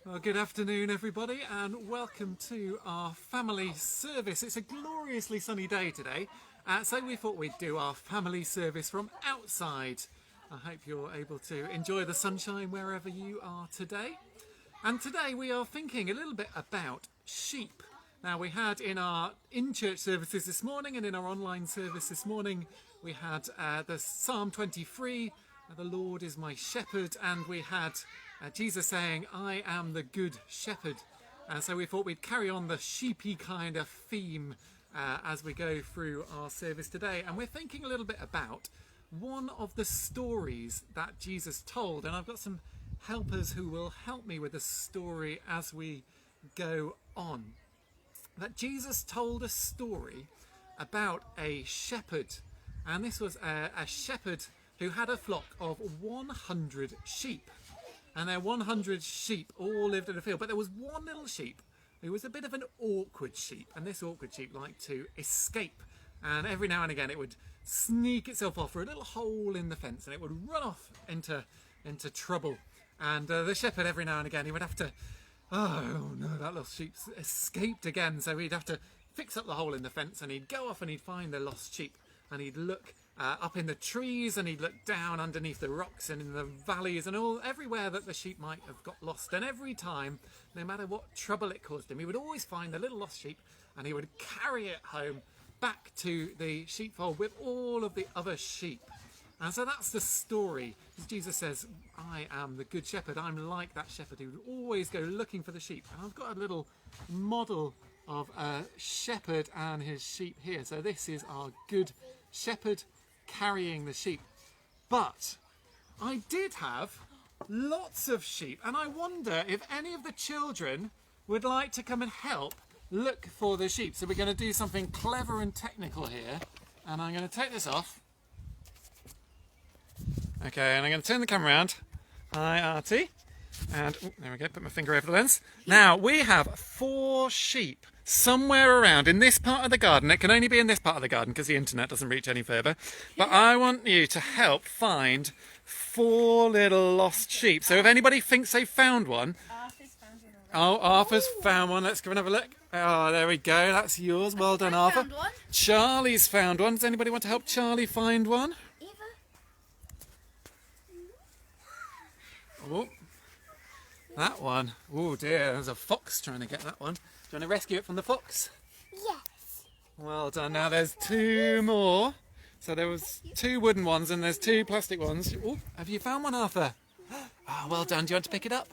Well, good afternoon, everybody, and welcome to our family service. It's a gloriously sunny day today, so we thought we'd do our family service from outside. I hope you're able to enjoy the sunshine wherever you are today. And today we are thinking a little bit about sheep. Now, we had in our in-church services this morning and in our online service this morning, we had the Psalm 23, the Lord is my shepherd, and we had Jesus saying, I am the good shepherd. And so we thought we'd carry on the sheepy kind of theme as we go through our service today. And we're thinking a little bit about one of the stories that Jesus told. And I've got some helpers who will help me with the story as we go on. That Jesus told a story about a shepherd. And this was a shepherd who had a flock of 100 sheep. And their 100 sheep all lived in a field. But there was one little sheep who was a bit of an awkward sheep. And this awkward sheep liked to escape. And every now and again it would sneak itself off through a little hole in the fence. And it would run off into trouble. And the shepherd, every now and again, he would have to, oh no, that little sheep's escaped again. So he'd have to fix up the hole in the fence. And he'd go off and he'd find the lost sheep. And he'd look up in the trees, and he'd look down underneath the rocks and in the valleys and everywhere that the sheep might have got lost. And every time, no matter what trouble it caused him, he would always find the little lost sheep and he would carry it home back to the sheepfold with all of the other sheep. And so that's the story. Jesus says, I am the good shepherd. I'm like that shepherd who would always go looking for the sheep. And I've got a little model of a shepherd and his sheep here. So this is our good shepherd carrying the sheep. But I did have lots of sheep, and I wonder if any of the children would like to come and help look for the sheep. So we're going to do something clever and technical here, and I'm going to take this off. Okay, and I'm going to turn the camera around. Hi, Artie. And there we go, put my finger over the lens. Now, we have 4 sheep somewhere around in this part of the garden. It can only be in this part of the garden because the internet doesn't reach any further. But I want you to help find 4 little lost sheep. So if anybody thinks they found one... Arthur's found one already. Oh, Arthur's found one. Let's go and have a look. Oh, there we go. That's yours. Well done, Arthur. Found one. Charlie's found one. Does anybody want to help Charlie find one? Eva. Oh, that one. Oh dear, there's a fox trying to get that one. Do you want to rescue it from the fox? Yes. Well done. Now there's 2 more. So there was 2 wooden ones and there's 2 plastic ones. Oh, have you found one, Arthur? Oh, well done. Do you want to pick it up?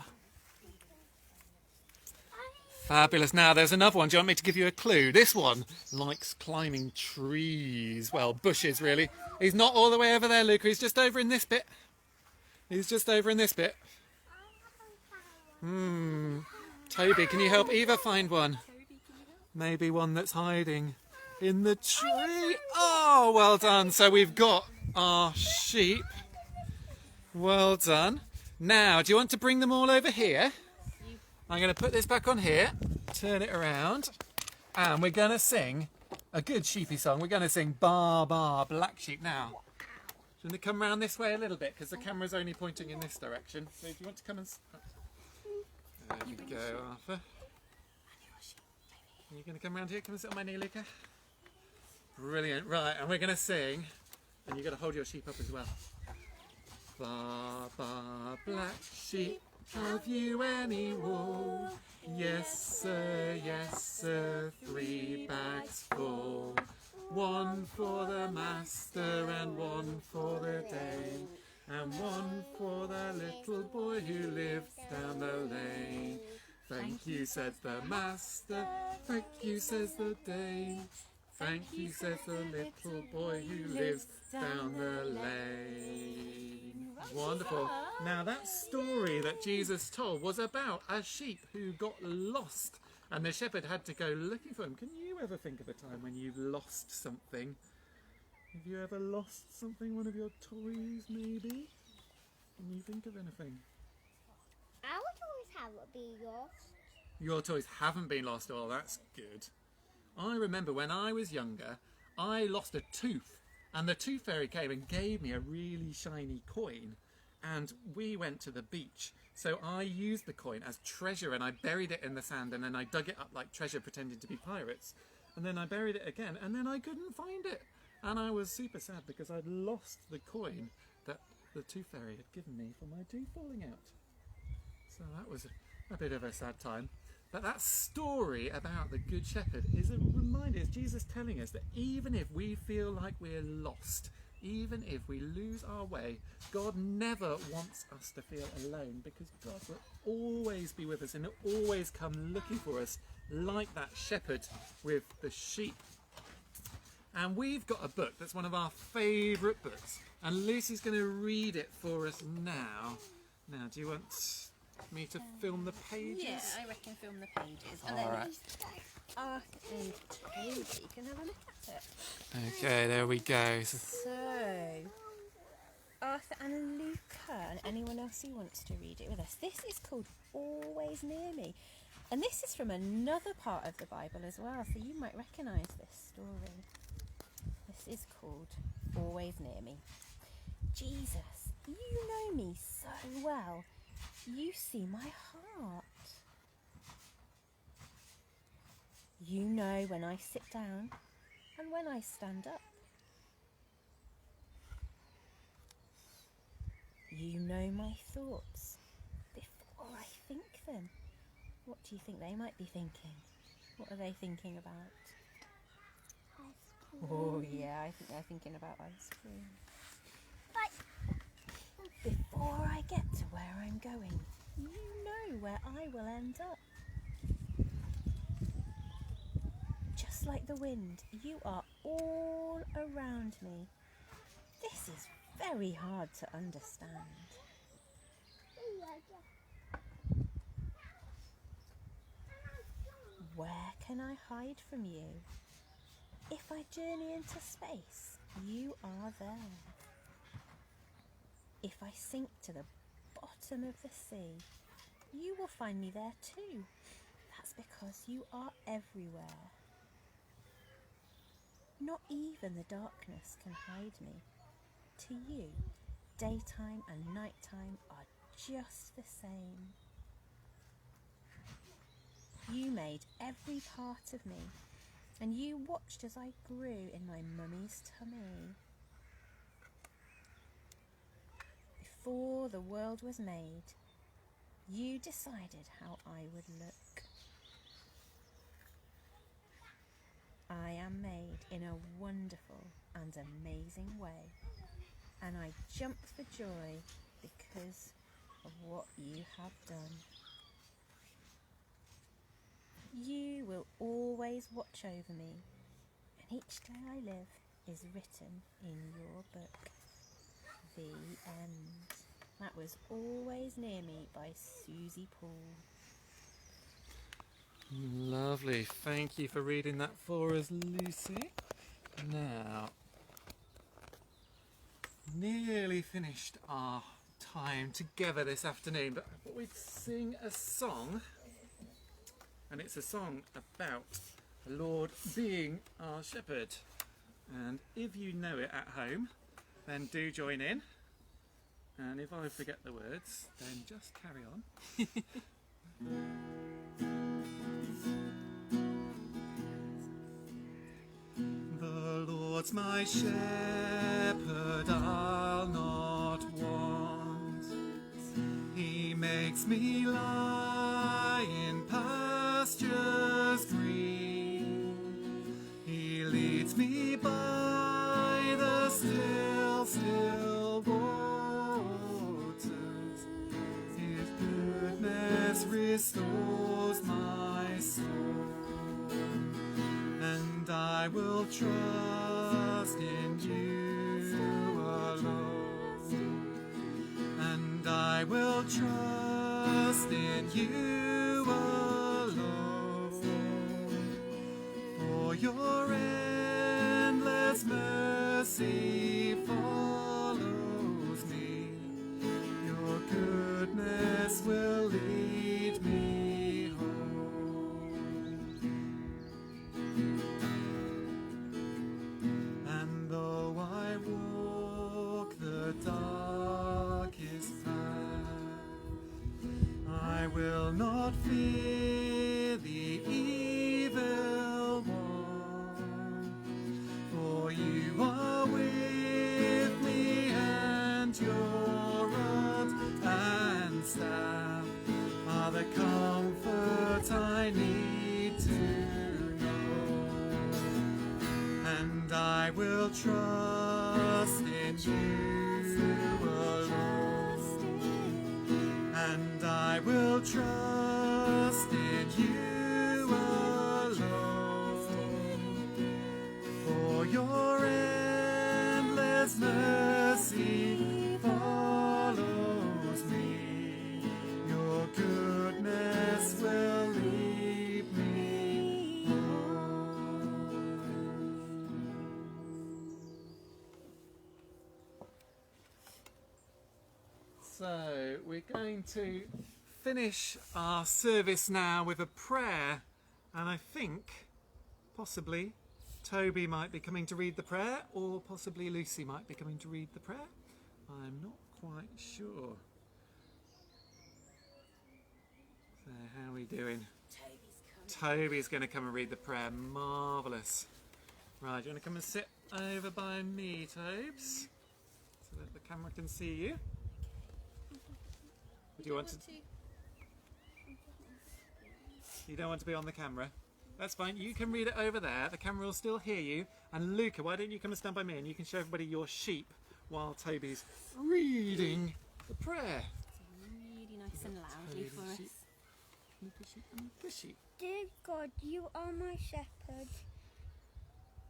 Fabulous. Now there's another one. Do you want me to give you a clue? This one likes climbing trees. Well, bushes really. He's not all the way over there, Luca. He's just over in this bit. He's just over in this bit. Toby, can you help Eva find one? Maybe one that's hiding in the tree. Oh, well done. So we've got our sheep. Well done. Now, do you want to bring them all over here? I'm going to put this back on here, turn it around, and we're going to sing a good sheepy song. We're going to sing Bar Bar Black Sheep. Now, do you want to come around this way a little bit because the camera's only pointing in this direction. So do you want to come and... There you go, Arthur. Are you going to come around here? Come and sit on my knee, Luca. Brilliant. Right, and we're going to sing, and you've got to hold your sheep up as well. Bar, bar, black sheep, have you any wool? Yes, sir, 3 bags full. 1 for the master and 1 for the dame. And 1 for the little boy who lives down the lane. Thank you, says the master. Thank you, says the dame. Thank you, says the little boy who lives down the lane. Wonderful. Now that story that Jesus told was about a sheep who got lost. And the shepherd had to go looking for him. Can you ever think of a time when you've lost something? Have you ever lost something, one of your toys maybe? Can you think of anything? Our toys haven't been lost. Your toys haven't been lost. Oh, that's good. I remember when I was younger, I lost a tooth. And the tooth fairy came and gave me a really shiny coin. and we went to the beach. So I used the coin as treasure, and I buried it in the sand, and then I dug it up like treasure, pretending to be pirates. And then I buried it again, and then I couldn't find it. And I was super sad because I'd lost the coin that the Tooth Fairy had given me for my tooth falling out. So that was a bit of a sad time. But that story about the Good Shepherd is a reminder, it's Jesus telling us that even if we feel like we're lost, even if we lose our way, God never wants us to feel alone, because God will always be with us and he'll always come looking for us, like that shepherd with the sheep. And we've got a book that's one of our favourite books, and Lucy's going to read it for us now. Now, do you want me to film the pages? Yeah, I reckon film the pages. And All then right. Arthur and Toby can have a look at it. Okay, there we go. So, Arthur and Luca, and anyone else who wants to read it with us. This is called Always Near Me. And this is from another part of the Bible as well, so you might recognise this story. This is called Always Near Me. Jesus, you know me so well. You see my heart. You know when I sit down and when I stand up. You know my thoughts before I think them. What do you think they might be thinking? What are they thinking about? Oh yeah, I think they're thinking about ice cream. Before I get to where I'm going, you know where I will end up. Just like the wind, you are all around me. This is very hard to understand. Where can I hide from you? If I journey into space, you are there. If I sink to the bottom of the sea, you will find me there too. That's because you are everywhere. Not even the darkness can hide me. To you, daytime and nighttime are just the same. You made every part of me, and you watched as I grew in my mummy's tummy. Before the world was made, you decided how I would look. I am made in a wonderful and amazing way, and I jump for joy because of what you have done. You will always watch over me, and each day I live is written in your book. The end. That was Always Near Me by Susie Paul. Lovely. Thank you for reading that for us, Lucy. Now, nearly finished our time together this afternoon, but I thought we'd sing a song. And it's a song about the Lord being our shepherd. And if you know it at home, then do join in. And if I forget the words, then just carry on. The Lord's my shepherd, I'll not want. He makes me lie in pastures green. He leads me by the still, still waters. His goodness restores my soul. And I will trust in you alone. And I will trust in you alone. For your endless mercy follows me. Your goodness will lead me home. And though I walk the darkest will not fear the evil one, for you are with me, and your rod and staff are the comfort I need to know. And I will trust in you alone, and I will trust in you alone, for your endless mercy follows me, your goodness will lead me home. So we're going to finish our service now with a prayer, and I think possibly Toby might be coming to read the prayer, or possibly Lucy might be coming to read the prayer. I'm not quite sure. So how are we doing? Toby's going to come and read the prayer. Marvellous. Right, do you want to come and sit over by me, Tobes, so that the camera can see you? Do you want to? You don't want to be on the camera? That's fine. You can read it over there. The camera will still hear you. And Luca, why don't you come and stand by me and you can show everybody your sheep while Toby's reading the prayer. It's really nice and loudly for us. Luca sheep and Luca sheep. Dear God, you are my shepherd.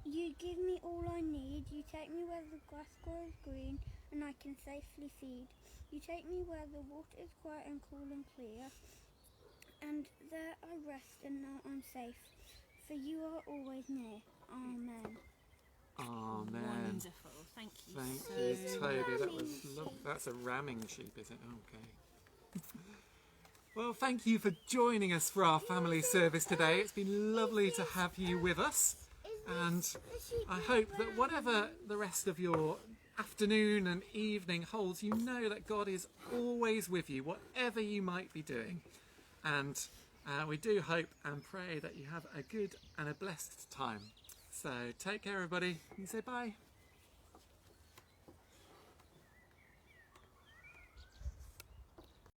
You give me all I need. You take me where the grass grows green and I can safely feed. You take me where the water is quiet and cool and clear, and there I rest and know I'm safe, for you are always near. Amen. Amen. Wonderful. Thank you. Thank so you, Toby. That was Ramming lovely. That's a ramming sheep, is it? Okay. Well, thank you for joining us for our family service today. It's been lovely to have you with us, and I hope that whatever the rest of your afternoon and evening holds, you know that God is always with you, whatever you might be doing. And we do hope and pray that you have a good and a blessed time. So take care, everybody. You say bye.